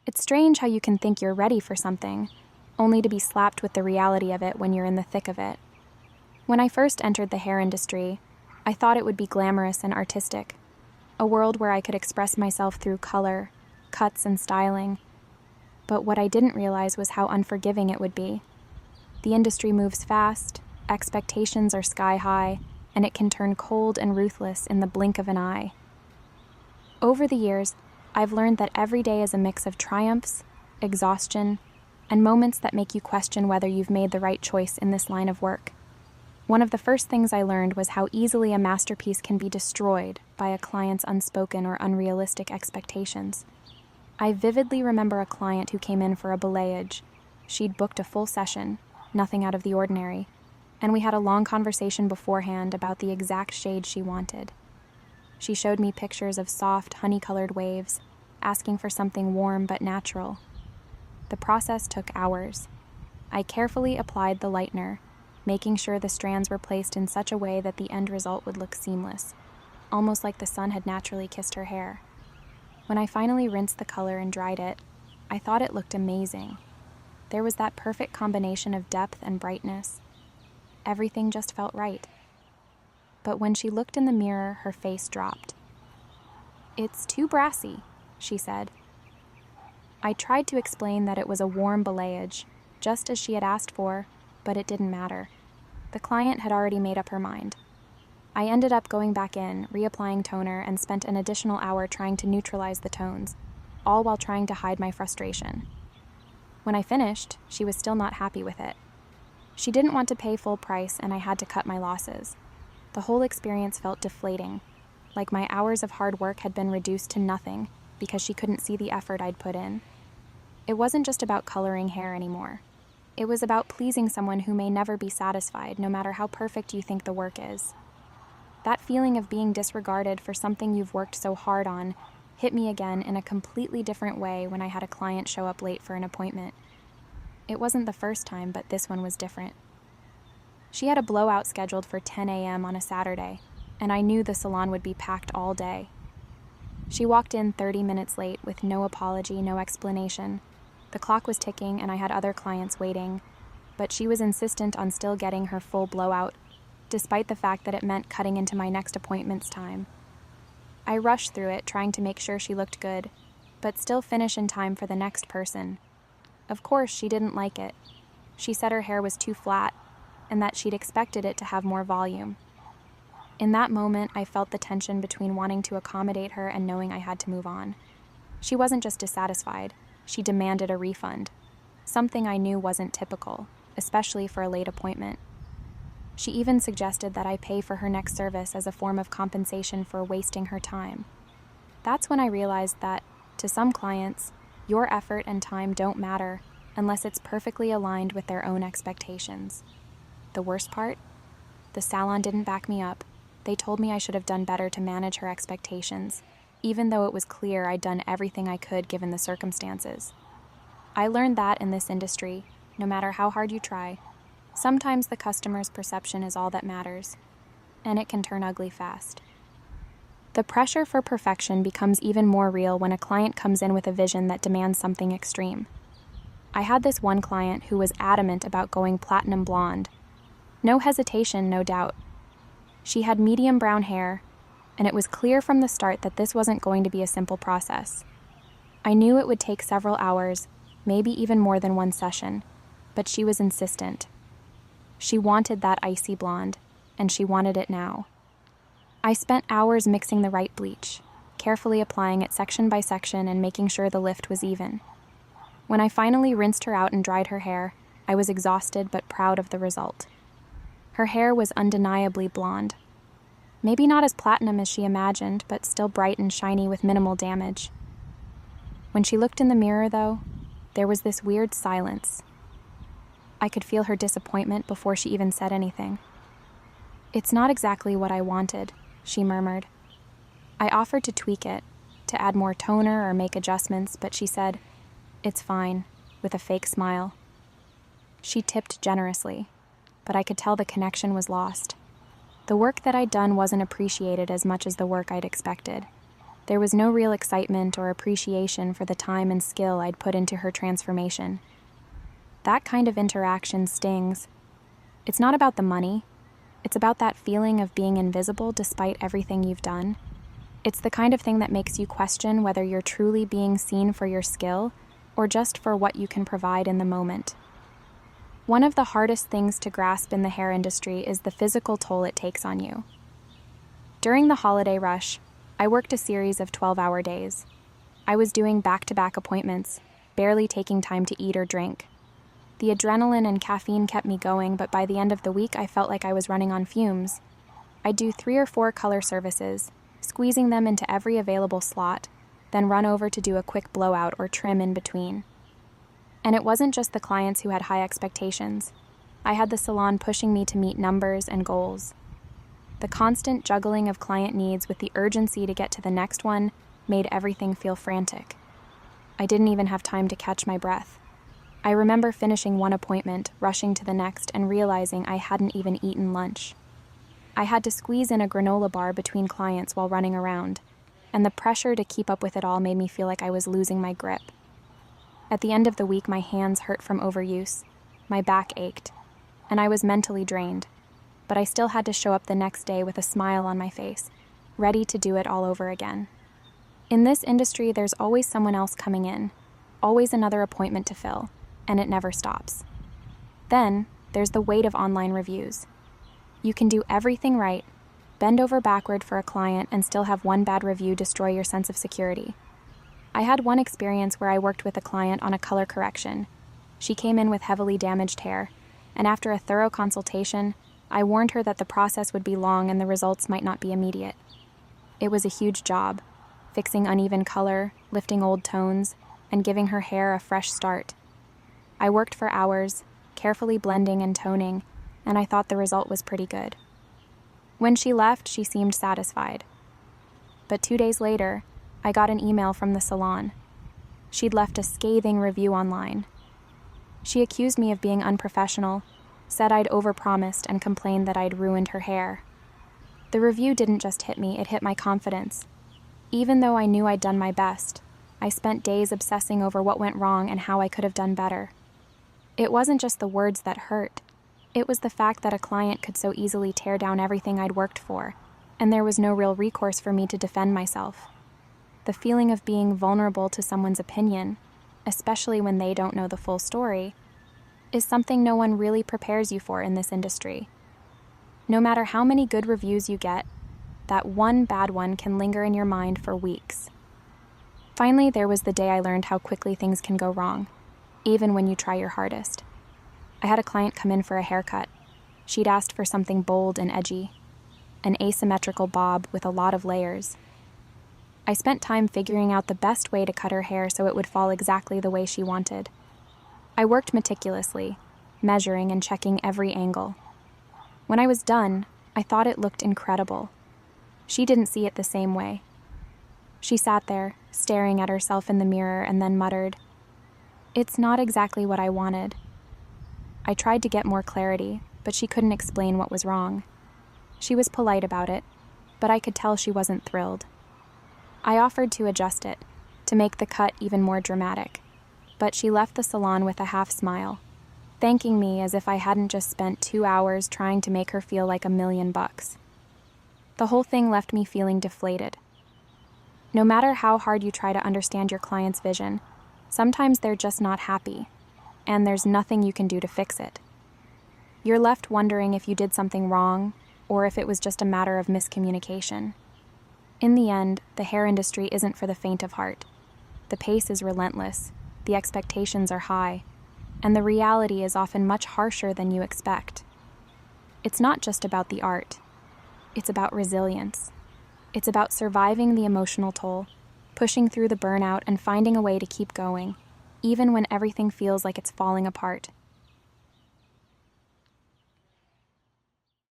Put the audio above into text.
It's strange how you can think you're ready for something, only to be slapped with the reality of it when you're in the thick of it. When I first entered the hair industry, I thought it would be glamorous and artistic, a world where I could express myself through color, cuts, and styling. But what I didn't realize was how unforgiving it would be. The industry moves fast, expectations are sky high, and it can turn cold and ruthless in the blink of an eye. Over the years, I've learned that every day is a mix of triumphs, exhaustion, and moments that make you question whether you've made the right choice in this line of work. One of the first things I learned was how easily a masterpiece can be destroyed by a client's unspoken or unrealistic expectations. I vividly remember a client who came in for a balayage. She'd booked a full session, nothing out of the ordinary, and we had a long conversation beforehand about the exact shade she wanted. She showed me pictures of soft, honey-colored waves, asking for something warm but natural. The process took hours. I carefully applied the lightener, making sure the strands were placed in such a way that the end result would look seamless, almost like the sun had naturally kissed her hair. When I finally rinsed the color and dried it, I thought it looked amazing. There was that perfect combination of depth and brightness. Everything just felt right. But when she looked in the mirror, her face dropped. "It's too brassy," she said. I tried to explain that it was a warm balayage, just as she had asked for, but it didn't matter. The client had already made up her mind. I ended up going back in, reapplying toner, and spent an additional hour trying to neutralize the tones, all while trying to hide my frustration. When I finished, she was still not happy with it. She didn't want to pay full price, and I had to cut my losses. The whole experience felt deflating, like my hours of hard work had been reduced to nothing because she couldn't see the effort I'd put in. It wasn't just about coloring hair anymore. It was about pleasing someone who may never be satisfied, no matter how perfect you think the work is. That feeling of being disregarded for something you've worked so hard on hit me again in a completely different way when I had a client show up late for an appointment. It wasn't the first time, but this one was different. She had a blowout scheduled for 10 a.m. on a Saturday, and I knew the salon would be packed all day. She walked in 30 minutes late with no apology, no explanation. The clock was ticking and I had other clients waiting, but she was insistent on still getting her full blowout, despite the fact that it meant cutting into my next appointment's time. I rushed through it, trying to make sure she looked good, but still finish in time for the next person. Of course, she didn't like it. She said her hair was too flat, and that she'd expected it to have more volume. In that moment, I felt the tension between wanting to accommodate her and knowing I had to move on. She wasn't just dissatisfied, she demanded a refund, something I knew wasn't typical, especially for a late appointment. She even suggested that I pay for her next service as a form of compensation for wasting her time. That's when I realized that, to some clients, your effort and time don't matter unless it's perfectly aligned with their own expectations. The worst part? The salon didn't back me up. They told me I should have done better to manage her expectations, even though it was clear I'd done everything I could given the circumstances. I learned that in this industry, no matter how hard you try, sometimes the customer's perception is all that matters, and it can turn ugly fast. The pressure for perfection becomes even more real when a client comes in with a vision that demands something extreme. I had this one client who was adamant about going platinum blonde. No hesitation, no doubt. She had medium brown hair, and it was clear from the start that this wasn't going to be a simple process. I knew it would take several hours, maybe even more than one session, but she was insistent. She wanted that icy blonde, and she wanted it now. I spent hours mixing the right bleach, carefully applying it section by section and making sure the lift was even. When I finally rinsed her out and dried her hair, I was exhausted but proud of the result. Her hair was undeniably blonde. Maybe not as platinum as she imagined, but still bright and shiny with minimal damage. When she looked in the mirror, though, there was this weird silence. I could feel her disappointment before she even said anything. "It's not exactly what I wanted," she murmured. I offered to tweak it, to add more toner or make adjustments, but she said, "It's fine," with a fake smile. She tipped generously, but I could tell the connection was lost. The work that I'd done wasn't appreciated as much as the work I'd expected. There was no real excitement or appreciation for the time and skill I'd put into her transformation. That kind of interaction stings. It's not about the money. It's about that feeling of being invisible despite everything you've done. It's the kind of thing that makes you question whether you're truly being seen for your skill or just for what you can provide in the moment. One of the hardest things to grasp in the hair industry is the physical toll it takes on you. During the holiday rush, I worked a series of 12-hour days. I was doing back-to-back appointments, barely taking time to eat or drink. The adrenaline and caffeine kept me going, but by the end of the week, I felt like I was running on fumes. I'd do 3 or 4 color services, squeezing them into every available slot, then run over to do a quick blowout or trim in between. And it wasn't just the clients who had high expectations. I had the salon pushing me to meet numbers and goals. The constant juggling of client needs with the urgency to get to the next one made everything feel frantic. I didn't even have time to catch my breath. I remember finishing one appointment, rushing to the next, and realizing I hadn't even eaten lunch. I had to squeeze in a granola bar between clients while running around, and the pressure to keep up with it all made me feel like I was losing my grip. At the end of the week, my hands hurt from overuse, my back ached, and I was mentally drained, but I still had to show up the next day with a smile on my face, ready to do it all over again. In this industry, there's always someone else coming in, always another appointment to fill, and it never stops. Then, there's the weight of online reviews. You can do everything right, bend over backward for a client, and still have one bad review destroy your sense of security. I had one experience where I worked with a client on a color correction. She came in with heavily damaged hair, and after a thorough consultation, I warned her that the process would be long and the results might not be immediate. It was a huge job, fixing uneven color, lifting old tones, and giving her hair a fresh start. I worked for hours, carefully blending and toning, and I thought the result was pretty good. When she left, she seemed satisfied. But 2 days later, I got an email from the salon. She'd left a scathing review online. She accused me of being unprofessional, said I'd overpromised, and complained that I'd ruined her hair. The review didn't just hit me, it hit my confidence. Even though I knew I'd done my best, I spent days obsessing over what went wrong and how I could have done better. It wasn't just the words that hurt. It was the fact that a client could so easily tear down everything I'd worked for, and there was no real recourse for me to defend myself. The feeling of being vulnerable to someone's opinion, especially when they don't know the full story, is something no one really prepares you for in this industry. No matter how many good reviews you get, that one bad one can linger in your mind for weeks. Finally, there was the day I learned how quickly things can go wrong, even when you try your hardest. I had a client come in for a haircut. She'd asked for something bold and edgy, an asymmetrical bob with a lot of layers. I spent time figuring out the best way to cut her hair so it would fall exactly the way she wanted. I worked meticulously, measuring and checking every angle. When I was done, I thought it looked incredible. She didn't see it the same way. She sat there, staring at herself in the mirror, and then muttered, "It's not exactly what I wanted." I tried to get more clarity, but she couldn't explain what was wrong. She was polite about it, but I could tell she wasn't thrilled. I offered to adjust it, to make the cut even more dramatic, but she left the salon with a half smile, thanking me as if I hadn't just spent 2 hours trying to make her feel like $1,000,000. The whole thing left me feeling deflated. No matter how hard you try to understand your client's vision, sometimes they're just not happy, and there's nothing you can do to fix it. You're left wondering if you did something wrong, or if it was just a matter of miscommunication. In the end, the hair industry isn't for the faint of heart. The pace is relentless, the expectations are high, and the reality is often much harsher than you expect. It's not just about the art. It's about resilience. It's about surviving the emotional toll, pushing through the burnout, and finding a way to keep going, even when everything feels like it's falling apart.